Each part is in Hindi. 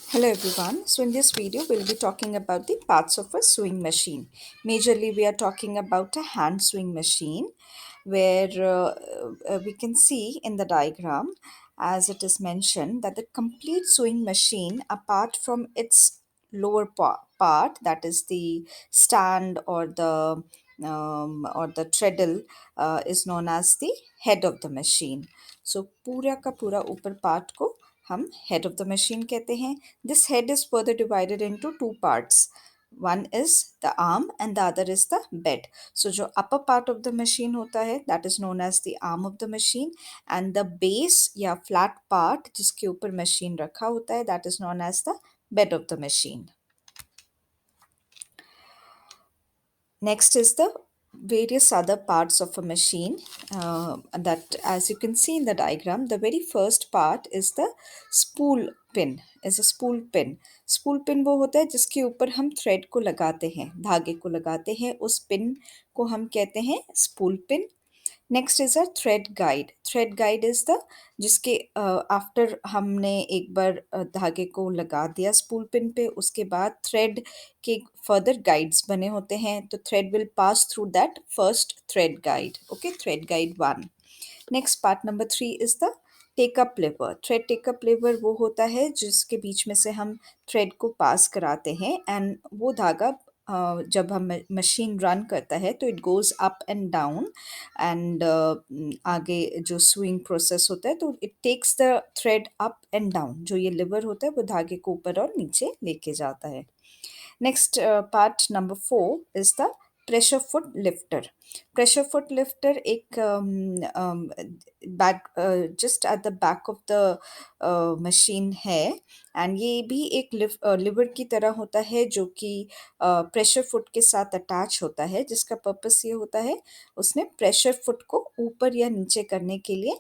Hello everyone. So in this video we'll be talking about the parts of a sewing machine. Majorly we are talking about a hand sewing machine where we can see in the diagram as it is mentioned that the complete sewing machine apart from its lower part, that is the stand or the treadle, is known as the head of the machine. So पूरा का पूरा ऊपर पार्ट को हम head of the machine कहते हैं. This head is further divided into two parts. One is the arm and the other is the bed. So जो upper part of the machine होता है that is known as the arm of the machine, and the base या flat part जिसके ऊपर machine रखा होता है that is known as the bed of the machine. Next is the various other parts of a machine, that as you can see in the diagram, the very first part is the spool pin. Is a spool pin. Spool pin वो होता है जिसके ऊपर हम थ्रेड को लगाते हैं, धागे को लगाते हैं, उस पिन को हम कहते हैं spool pin. Next is a thread guide. Thread guide is the जिसके आफ्टर हमने एक बार धागे को लगा दिया स्पूल पिन पे, उसके बाद थ्रेड के फर्दर गाइड्स बने होते हैं, तो thread will pass through that first thread guide. Okay, thread guide one. Next part number three is the take up lever. Thread take up lever वो होता है जिसके बीच में से हम थ्रेड को पास कराते हैं, एंड वो धागा जब हम मशीन रन करता है तो it goes up and down, and आगे जो स्विंग प्रोसेस होता है तो it takes the thread up and down. जो ये लिवर होता है वो धागे को ऊपर और नीचे लेके जाता है. Next, part number four is the pressure foot lifter. Pressure foot lifter एक back just at the back of the machine है, एंड ये भी एक लिवर की तरह होता है जो कि प्रेशर फुट के साथ अटैच होता है, जिसका पर्पस ये होता है उसमें प्रेशर फुट को ऊपर या नीचे करने के लिए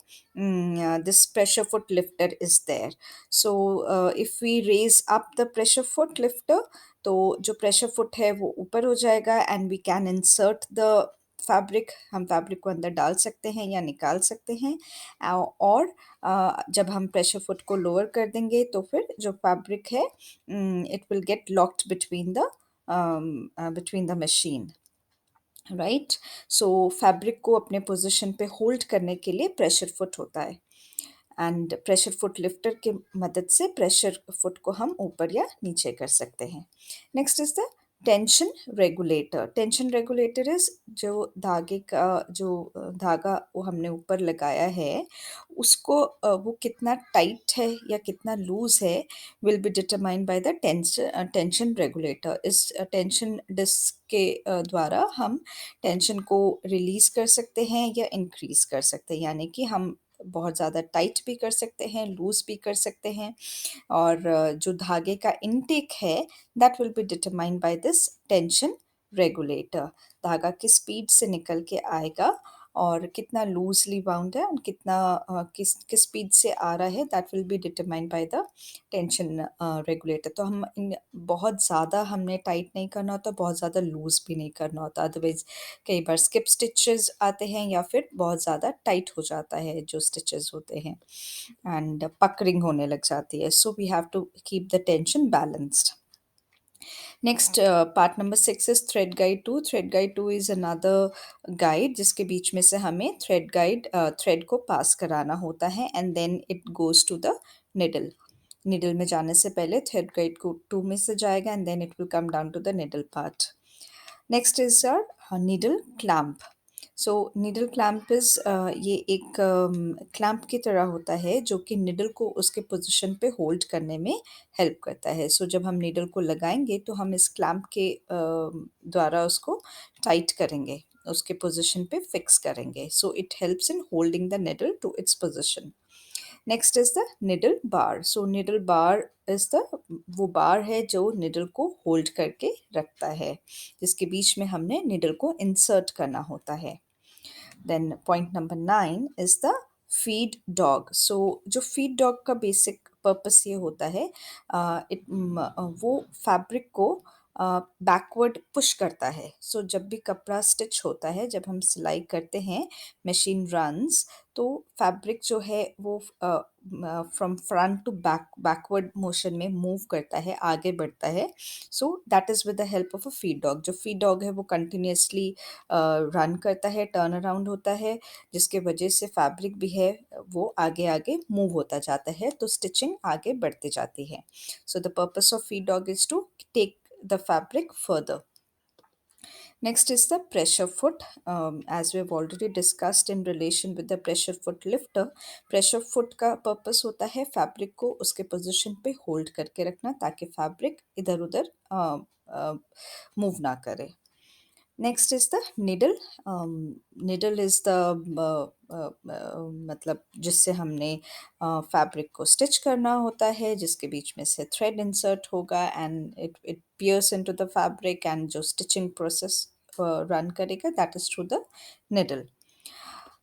this pressure foot lifter is there. So if we raise up the pressure foot lifter, तो जो प्रेशर फुट है वो ऊपर हो जाएगा, and we can insert the fabric. हम फैब्रिक को अंदर डाल सकते हैं या निकाल सकते हैं. और जब हम प्रेशर फुट को लोअर कर देंगे तो फिर जो फैब्रिक है it will get locked between the machine, right. So fabric को अपने पोजीशन पे होल्ड करने के लिए प्रेशर फुट होता है, एंड प्रेशर फुट लिफ्टर की मदद से प्रेशर फुट को हम ऊपर या नीचे कर सकते हैं. Next is the tension regulator. Tension regulator is जो धागे का जो धागा वो हमने ऊपर लगाया है उसको वो कितना टाइट है या कितना लूज है will be determined by the tension regulator. इस टेंशन डिस्क के द्वारा हम टेंशन को रिलीज कर सकते हैं या इंक्रीज कर सकते हैं, यानी कि हम बहुत ज़्यादा टाइट भी कर सकते हैं, लूज़ भी कर सकते हैं. और जो धागे का इनटेक है that will be determined by this tension regulator. धागा किस स्पीड से निकल के आएगा और कितना लूजली बाउंड है और कितना किस किस स्पीड से आ रहा है that will be determined by the tension regulator. तो हम इन बहुत ज़्यादा हमने टाइट नहीं करना होता, बहुत ज़्यादा लूज़ भी नहीं करना होता, अदरवाइज़ कई बार स्किप स्टिचेस आते हैं या फिर बहुत ज़्यादा टाइट हो जाता है जो स्टिचेस होते हैं, एंड पकड़िंग होने लग जाती है. So we have to keep the tension balanced. Next part number six is thread guide two. Thread guide two is another guide जिसके बीच में से हमें थ्रेड को पास कराना होता है, and then it goes to the needle. Needle में जाने से पहले थ्रेड गाइड को टू में से जाएगा, and then it will come down to the needle part. Next is our needle clamp. So needle clamp is ये एक क्लैम्प की तरह होता है जो कि निडल को उसके पोजीशन पे होल्ड करने में हेल्प करता है. सो जब हम निडल को लगाएंगे तो हम इस क्लैम्प के द्वारा उसको टाइट करेंगे, उसके पोजीशन पे फिक्स करेंगे. So it helps in holding the needle to its position. Next is the needle bar. So needle bar is the वो बार है जो निडल को होल्ड करके रखता है, जिसके बीच में हमने निडल को इंसर्ट करना होता है. Then point number nine is the feed dog. So जो फीड डॉग का बेसिक पर्पस ये होता है, वो फैब्रिक को बैकवर्ड पुश करता है। सो जब भी कपड़ा स्टिच होता है, जब हम सिलाई करते हैं, मशीन रन्स, तो फैब्रिक जो है वो from front to backward motion में मूव करता है, आगे बढ़ता है। So that is with the help of a feed dog. जो फीड डॉग है वो कंटिन्यूअसली रन करता है, टर्न अराउंड होता है, जिसके वजह से फैब्रिक भी है वो आगे आगे मूव होता जाता है, तो स्टिचिंग आगे बढ़ती जाती है। So the purpose of feed dog is to take the fabric further. Next is the pressure foot. As we have already discussed in relation with the pressure foot lifter, pressure foot का purpose होता है fabric को उसके position पे hold करके रखना, ताकि fabric इधर उधर move ना करे। Next is the needle. Needle is the मतलब जिससे हमने फैब्रिक को स्टिच करना होता है, जिसके बीच में से थ्रेड इंसर्ट होगा and it it pierce into the fabric, and जो स्टिचिंग प्रोसेस रन करेगा that is through the needle.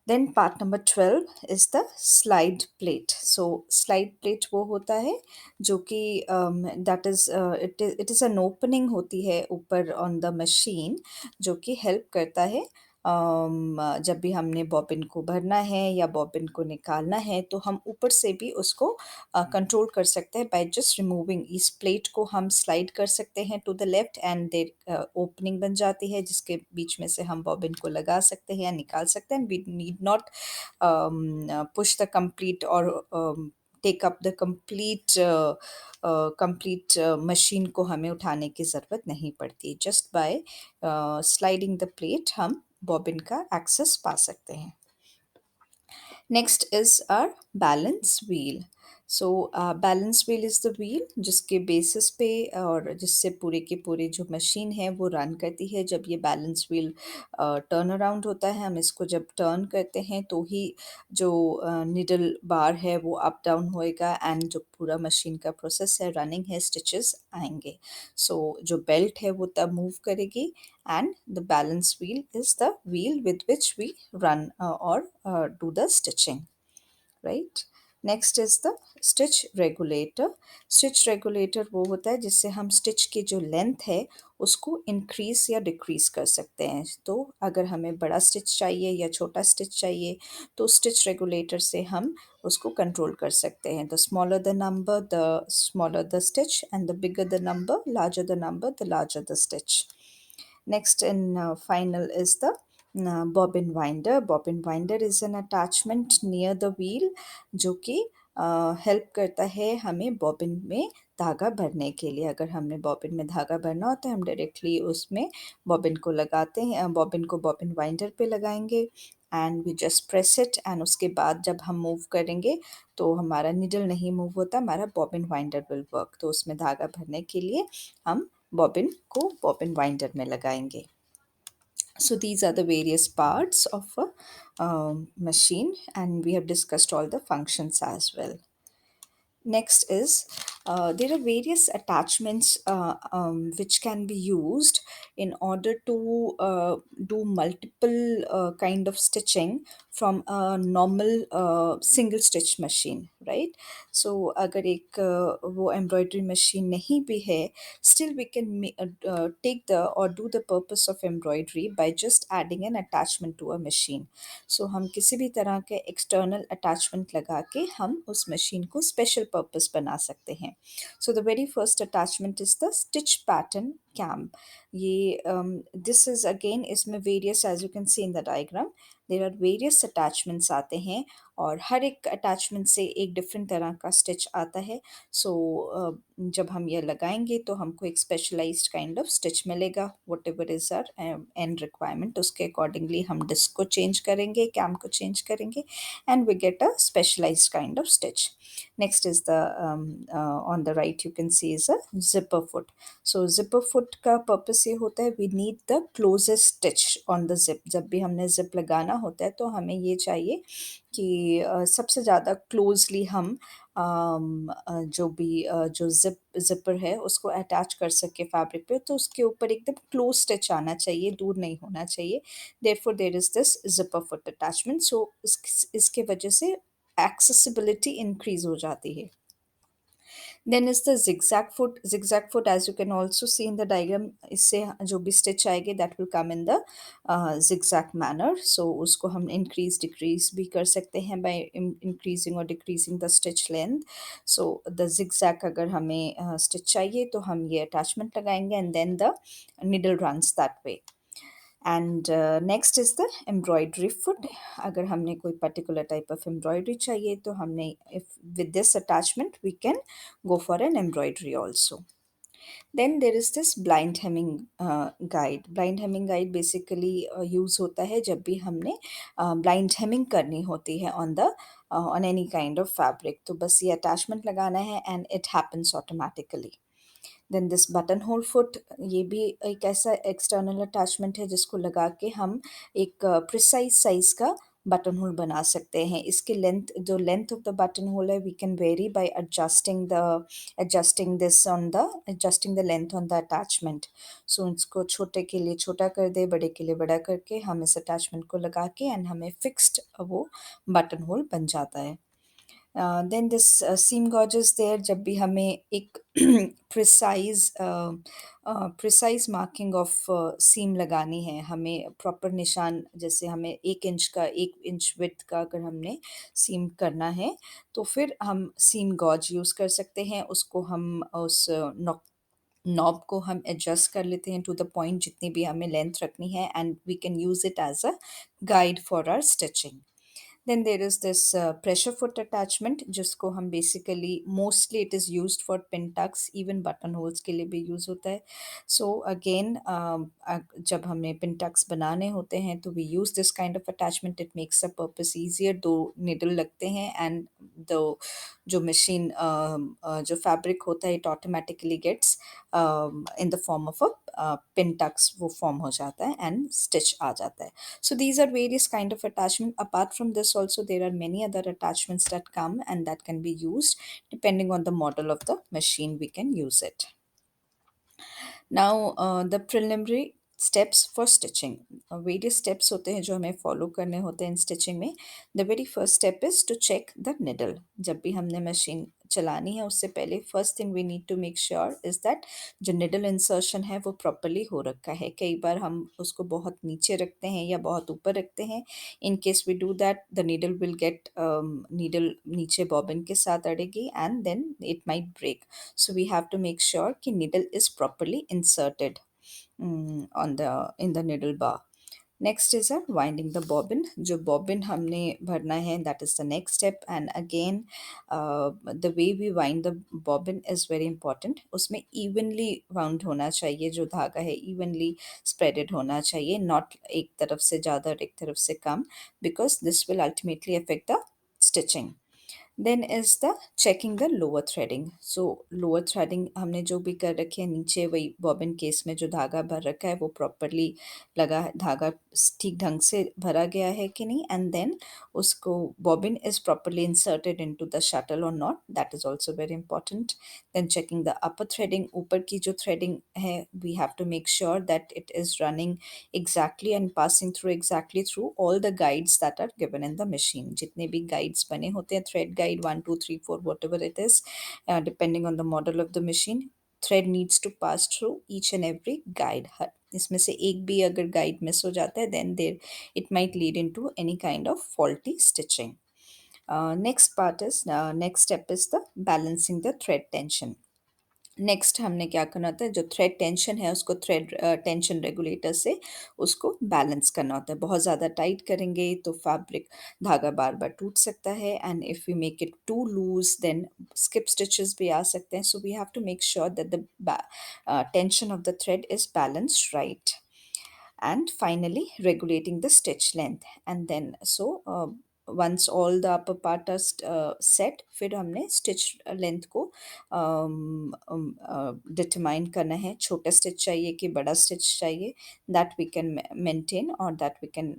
Then part number 12 is the slide plate. So slide plate वो होता है जो कि that is it is an opening होती है ऊपर ऑन द मशीन, जो कि हेल्प करता है जब भी हमने बॉबिन को भरना है या बॉबिन को निकालना है, तो हम ऊपर से भी उसको कंट्रोल कर सकते हैं बाय जस्ट रिमूविंग। इस प्लेट को हम स्लाइड कर सकते हैं to the left, and there opening बन जाती है, जिसके बीच में से हम बॉबिन को लगा सकते हैं या निकाल सकते हैं। We need not push the complete or take up the complete machine को हमें उठाने की ज़रूरत नहीं पड़ती। Just by sliding the plate हम बॉबिन का एक्सेस पा सकते हैं। Next is our balance wheel. So balance wheel is the wheel जिसके बेसिस पे और जिससे पूरे के पूरे जो मशीन है वो रन करती है। जब ये बैलेंस व्हील टर्न अराउंड होता है, हम इसको जब टर्न करते हैं तो ही जो निडल बार है वो अप डाउन होएगा, एंड जो पूरा मशीन का प्रोसेस है, रनिंग है, स्टिचेस आएंगे। सो जो बेल्ट है वो तब मूव करेगी, and the balance wheel is the wheel with which we run or do the stitching, right? Next is the stitch regulator. Stitch regulator वो होता है जिससे हम स्टिच की जो लेंथ है उसको इंक्रीज या डिक्रीज कर सकते हैं। तो अगर हमें बड़ा स्टिच चाहिए या छोटा स्टिच चाहिए, तो स्टिच रेगुलेटर से हम उसको कंट्रोल कर सकते हैं। The smaller the number, the smaller the stitch, and the bigger the number, larger the number, the larger the stitch. Next and final is the bobbin winder. Bobbin winder is an attachment near the wheel जो कि हेल्प करता है हमें बॉबिन में धागा भरने के लिए। अगर हमने बॉबिन में धागा भरना होता है, हम डायरेक्टली उसमें बॉबिन को लगाते हैं, बॉबिन को बॉबिन वाइंडर पे लगाएंगे, and we just press it, and उसके बाद जब हम मूव करेंगे तो हमारा निडल नहीं मूव होता, हमारा बॉबिन वाइंडर विल वर्क। तो उसमें धागा भरने के लिए हम बॉबिन को बॉबिन वाइंडर में लगाएंगे। So these are the various parts of a machine, and we have discussed all the functions as well. Next is there are various attachments which can be used in order to do multiple kind of stitching from a normal single stitch machine, right? So अगर एक वो embroidery machine नहीं भी है, still we can take the or do the purpose of embroidery by just adding an attachment to a machine. सो हम किसी भी तरह के एक्सटर्नल अटैचमेंट लगा के हम उस मशीन को स्पेशल पर्पस बना सकते हैं। So the very first attachment is the stitch pattern cam. ये दिस इज़ अगेन, इसमें various, as you can see in the diagram, there are various attachments आते हैं, और हर एक अटैचमेंट से एक डिफरेंट तरह का स्टिच आता है। सो जब हम ये लगाएंगे तो हमको एक स्पेशलाइज्ड काइंड ऑफ स्टिच मिलेगा। Whatever is our and requirement, उसके अकॉर्डिंगली हम डिस्क को चेंज करेंगे, कैम को चेंज करेंगे, and we get a specialized kind of stitch. Next is the on the right you can see is a zipper foot. So zipper foot का पर्पस ये होता है, we need the closest stitch on the zip. जब भी हमने जिप लगाना होता है तो हमें ये चाहिए कि सबसे ज़्यादा क्लोजली हम जो भी जो ज़िपर है उसको अटैच कर सके फैब्रिक पे, तो उसके ऊपर एकदम क्लोज स्टिच आना चाहिए, दूर नहीं होना चाहिए। Therefore there is this zipper foot attachment. So इसके वजह से एक्सेसिबिलिटी इंक्रीज़ हो जाती है। Then is the zigzag foot as you can also see in the diagram, इससे जो भी स्टिच आएगी that will come in the zigzag manner, so उसको हम इंक्रीज डिक्रीज भी कर सकते हैं बाय इंक्रीजिंग और decreasing the stitch length. So the zigzag अगर हमें स्टिच चाहिए तो हम ये अटैचमेंट लगाएंगे and then the needle runs that way. And next is the embroidery foot, अगर हमने कोई पर्टिकुलर टाइप ऑफ एम्ब्रॉयडरी चाहिए तो हमने if with this attachment we can go for an embroidery also. Then there is this blind hemming guide. Blind hemming guide basically use होता है जब भी हमने blind hemming करनी होती है on the on any kind of fabric, तो बस ये attachment लगाना है and it happens automatically. Then this button hole foot, ये भी एक ऐसा एक्सटर्नल अटैचमेंट है जिसको लगा के हम एक प्रिसाइज साइज का बटन होल बना सकते हैं। इसके लेंथ, जो length of the button hole है, we can vary by adjusting the length on the attachment. So इसको छोटे के लिए छोटा कर दे, बड़े के लिए बड़ा करके हम इस अटैचमेंट को लगा के एंड हमें फिक्स्ड वो बटन होल बन जाता है। देन दिस सीम गॉजेस देयर, जब भी हमें एक प्रिसाइज प्रिसाइज मार्किंग ऑफ सीम लगानी है, हमें प्रॉपर निशान, जैसे हमें 1 इंच का 1 इंच विड्थ का अगर हमने सीम करना है तो फिर हम सीम गॉज यूज़ कर सकते हैं। उसको हम उस नॉब को हम एडजस्ट कर लेते हैं टू द पॉइंट जितनी भी हमें लेंथ रखनी है and we can use it as a guide for our stitching. Then there is this pressure foot attachment, जिसको हम basically mostly it is used for pin tucks, even button holes के लिए भी use होता है। So again जब हमें pin tucks बनाने होते हैं तो we use this kind of attachment, it makes the purpose easier, दो needle लगते हैं and the जो machine जो fabric होता है it automatically gets in the form of a pin tucks, वो form हो जाता है and stitch आ जाता है। So these are various kind of attachment. Apart from this also there are many other attachments that come and that can be used depending on the model of the machine we can use it. Now the preliminary steps for stitching. Various steps होते हैं जो हमें follow करने होते हैं in stitching में. The very first step is to check the needle. जब भी हमने machine चलानी है उससे पहले first thing we need to make sure is that जो needle insertion है वो properly हो रखा है। कई बार हम उसको बहुत नीचे रखते हैं या बहुत ऊपर रखते हैं। In case we do that, the needle will get needle नीचे bobbin के साथ अड़ेगी and then it might break. So we have to make sure कि needle is properly inserted on the in the needle bar. Next is a winding the bobbin. जो bobbin हमने भरना है, that is the next step. And again the way we wind the bobbin is very important. उसमें evenly wound होना चाहिए, जो धागा है evenly spreaded होना चाहिए, not एक तरफ से ज़्यादा और एक तरफ से कम, because this will ultimately affect the stitching. Then is the checking the lower threading. So lower threading हमने जो भी कर रखी है नीचे, वही बॉबिन केस में जो धागा भर रखा है वो प्रॉपरली लगा है, धागा ठीक ढंग से भरा गया है कि नहीं, एंड देन उसको bobbin is properly inserted into the shuttle और not, that is also very important. Then checking the upper threading, ऊपर की जो थ्रेडिंग है we have to make sure that it is running exactly and passing through exactly through all the guides that are given in the machine. जितने भी guides बने होते हैं, thread guide 1 2 3 4 whatever it is, depending on the model of the machine, thread needs to pass through each and every guide. इसमें से एक भी अगर guide मिस हो जाता है then there it might lead into any kind of faulty stitching. Next step is the balancing the thread tension. Next हमने क्या करना होता है, जो थ्रेड टेंशन है उसको थ्रेड टेंशन रेगुलेटर से उसको बैलेंस करना होता है। बहुत ज़्यादा टाइट करेंगे तो फैब्रिक धागा बार बार टूट सकता है, and if you make it too loose then skip stitches भी आ सकते हैं। So we have to make sure that the tension of the thread is balanced right. And finally regulating the stitch length, and then once all the upper part are set, फिर हमने stitch length को determine करना है, छोटा stitch चाहिए कि बड़ा stitch चाहिए, that we can maintain or that we can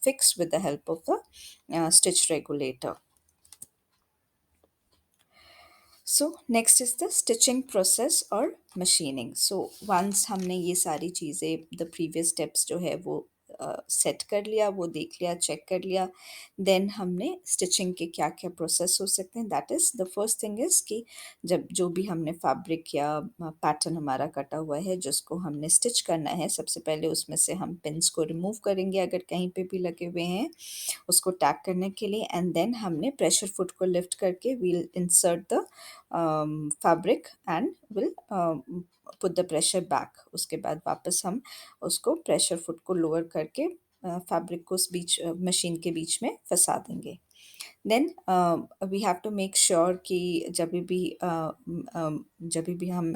fix with the help of the stitch regulator. So next is the stitching process और मशीनिंग। सो वंस हमने ये सारी चीज़ें द प्रीवियस स्टेप्स जो है वो सेट कर लिया, वो देख लिया, चेक कर लिया। देन हमने स्टिचिंग के क्या-क्या प्रोसेस हो सकते हैं, that is the first thing is कि जब जो भी हमने फैब्रिक या पैटर्न हमारा कटा हुआ है जिसको हमने स्टिच करना है, सबसे पहले उसमें से हम पिन्स को रिमूव करेंगे अगर कहीं पे भी लगे हुए हैं, उसको टैग करने के लिए। एंड देन हमने प्रेशर फुट को लिफ्ट करके we'll insert the fabric and will put the pressure back. उसके बाद वापस हम उसको प्रेशर फुट को लोअर करके फैब्रिक को उस बीच मशीन के बीच में फंसा देंगे। Then we have to make sure कि जब भी हम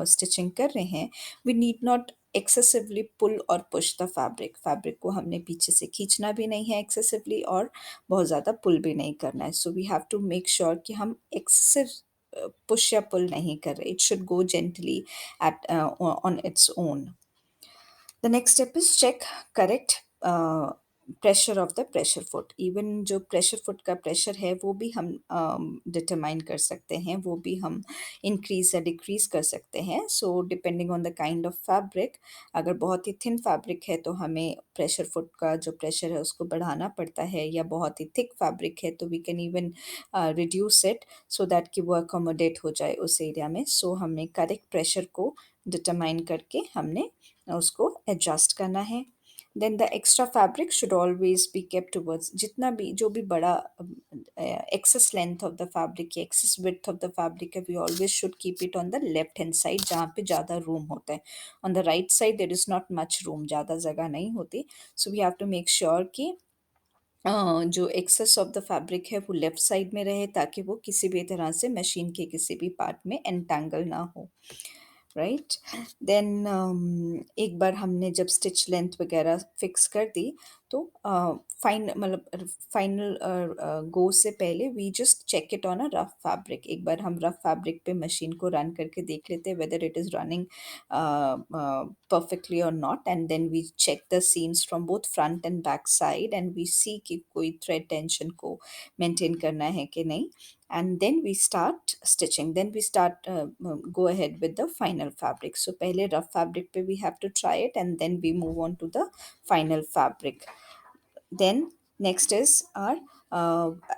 स्टिचिंग कर रहे हैं, we need not excessively pull और पुश द फैब्रिक। फैब्रिक को हमने पीछे से खींचना भी नहीं है एक्सेसिवली और बहुत ज़्यादा पुल भी नहीं करना है। So we have to make sure कि हम एक्सेसिव पुश या पुल नहीं कर रहे। It should go gently at on its own. The next step is check correct pressure of the pressure foot. Even जो प्रेशर फुट का प्रेशर है वो भी हम डिटरमाइन कर सकते हैं, वो भी हम इंक्रीज या डिक्रीज कर सकते हैं। So depending on the kind of fabric, अगर बहुत ही थिन फैब्रिक है तो हमें प्रेशर फुट का जो प्रेशर है उसको बढ़ाना पड़ता है, या बहुत ही थिक फैब्रिक है तो we can even reduce it so that कि वो अकोमोडेट हो जाए उस एरिया में। सो हमने करेक्ट प्रेशर को डिटरमाइन करके हमने उसको एडजस्ट करना है। Then the extra fabric should always be kept towards, जितना भी जो भी बड़ा excess length of the fabric या excess width of the fabric है, we always should keep it on the left hand side जहाँ पे ज़्यादा रूम होता है। On the right side there is not much room, ज़्यादा जगह नहीं होती। So we have to make sure कि जो एक्सेस ऑफ द फैब्रिक है वो लेफ्ट साइड में रहे, ताकि वो किसी भी तरह से मशीन के किसी भी पार्ट में एंटेंगल ना हो। राइट। देन एक बार हमने जब स्टिच लेंथ वगैरह फिक्स कर दी तो फाइनल गो से पहले we just check it on a rough fabric. एक बार हम रफ फैब्रिक पे मशीन को रन करके देख लेते हैं whether it is running perfectly or not, and then we check the seams from both front and back side and we see कि कोई thread tension को maintain करना है कि नहीं, and then we start stitching. Then we start go ahead with the final fabric. So पहले rough fabric पे we have to try it and then we move on to the final fabric. Then next is our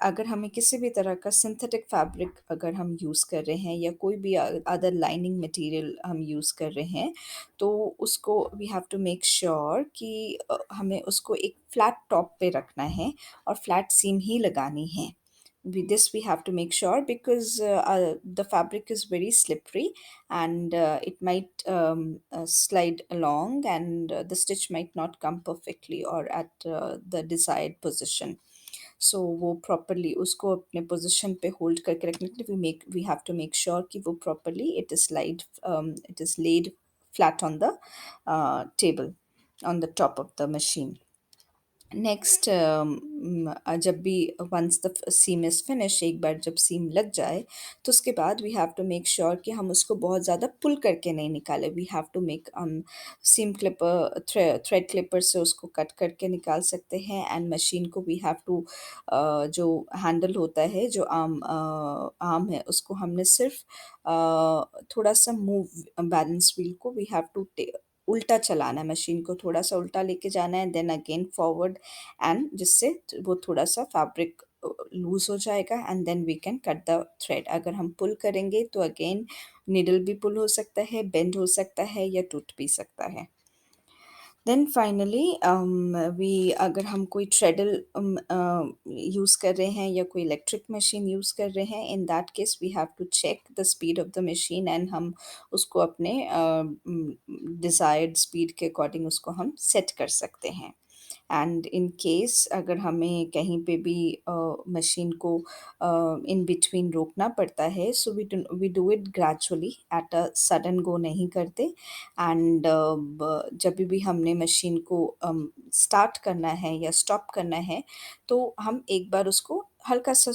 अगर हमें किसी भी तरह का सिंथेटिक फैब्रिक अगर हम यूज़ कर रहे हैं या कोई भी अदर लाइनिंग मटेरियल हम यूज़ कर रहे हैं, तो उसको we have to make sure कि हमें उसको एक फ्लैट टॉप पे रखना है और फ्लैट सीम ही लगानी है। With this we have to make sure because the fabric is very slippery and it might slide along and the stitch might not come perfectly or at the desired position. So वो properly उसको अपने position पे hold करके रखने के लिए we have to make sure कि वो properly it is laid flat on the table on the top of the machine. Next जब भी once the seam is finish, एक बार जब सीम लग जाए तो उसके बाद we have to make sure कि हम उसको बहुत ज़्यादा पुल करके नहीं निकालें। We have to make seam clipper thread clipper से उसको कट करके निकाल सकते हैं। एंड मशीन को वी हैव टू जो हैंडल होता है जो आर्म है उसको हमने सिर्फ थोड़ा सा मूव बैलेंस व्हील को वी हैव टू उल्टा चलाना है, मशीन को थोड़ा-सा उल्टा लेके जाना है, देन अगेन फॉरवर्ड एंड जिससे वो थोड़ा-सा फैब्रिक लूज़ हो जाएगा and then we can cut the thread. अगर हम पुल करेंगे तो अगेन नीडल भी पुल हो सकता है, बेंड हो सकता है या टूट भी सकता है। देन फाइनली वी अगर हम कोई थ्रेडल यूज़ कर रहे हैं या कोई इलेक्ट्रिक मशीन यूज़ कर रहे हैं, in that case we have to check the speed of the machine and हम उसको अपने डिज़ायर्ड स्पीड के अकॉर्डिंग उसको हम सेट कर सकते हैं। एंड इन केस अगर हमें कहीं पे भी मशीन को इन बिटवीन रोकना पड़ता है, so we do it gradually, at a sudden go नहीं करते। एंड जब भी हमने मशीन को स्टार्ट करना है या स्टॉप करना है तो हम एक बार उसको हल्का सा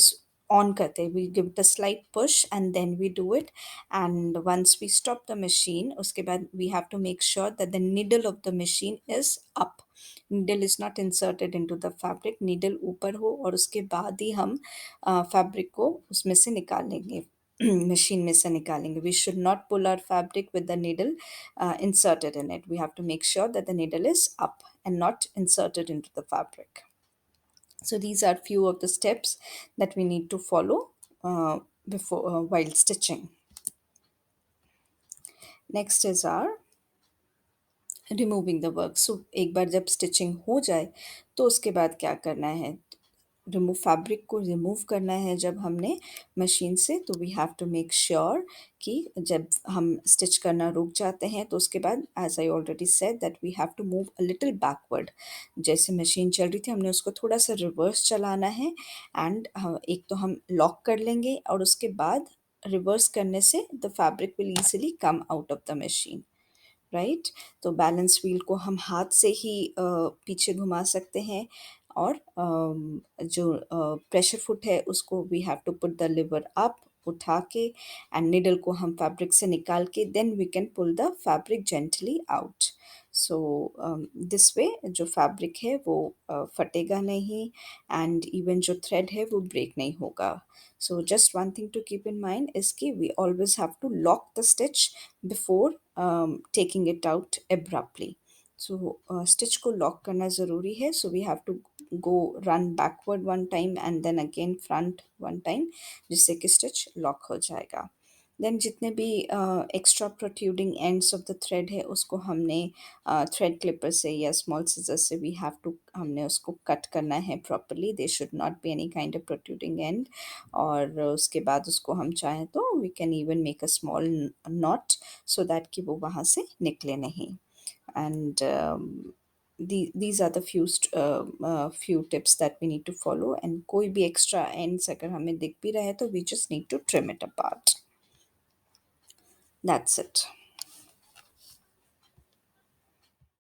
ऑन करते हैं, we give it a slight push and then we do it. And once we stop the machine उसके बाद we have to make sure that the needle of the machine is up, needle is not inserted into the fabric, needle ऊपर हो और उसके बाद ही हम फैब्रिक को उसमें से निकालेंगे, मशीन में से निकालेंगे। We should not pull our fabric with the needle inserted in it. We have to make sure that the needle is up and not inserted into the fabric. So these are few of the steps that we need to follow before while stitching. Next is our removing the work. So एक बार जब स्टिचिंग हो जाए तो उसके बाद क्या करना है, रिमूव फैब्रिक को रिमूव करना है जब हमने मशीन से, तो we have to make sure कि जब हम स्टिच करना रुक जाते हैं तो उसके बाद, as I already said, that we have to move a little backward. जैसे मशीन चल रही थी हमने उसको थोड़ा सा रिवर्स चलाना है, एंड एक तो हम लॉक कर लेंगे और उसके बाद रिवर्स करने से the fabric will easily come out of the machine. Right. तो बैलेंस व्हील को हम हाथ से ही पीछे घुमा सकते हैं, और जो प्रेशर फुट है उसको we have to put the lever up, उठा के, एंड निडल को हम फैब्रिक से निकाल के then we can pull the fabric gently out. So this way जो फैब्रिक है वो फटेगा नहीं, एंड इवन जो थ्रेड है वो ब्रेक नहीं होगा. So just one thing to keep in mind is कि we always have to lock the stitch before taking it out abruptly. So stitch को lock करना ज़रूरी है. So we have to go run backward one time and then again front one time, जिससे कि stitch lock हो जाएगा. देन जितने भी extra protruding ends of the thread है उसको हमने थ्रेड क्लिपर से या स्मॉल सीजर से वी हैव टू, हमने उसको कट करना है properly. They should not be any kind of protruding end. और उसके बाद उसको हम चाहें तो we can even make a small knot so that कि वो वहाँ से निकले नहीं. And these are the few tips that we need to follow. And कोई भी extra ends अगर हमें दिख भी रहा है तो we just need to trim it apart. That's it.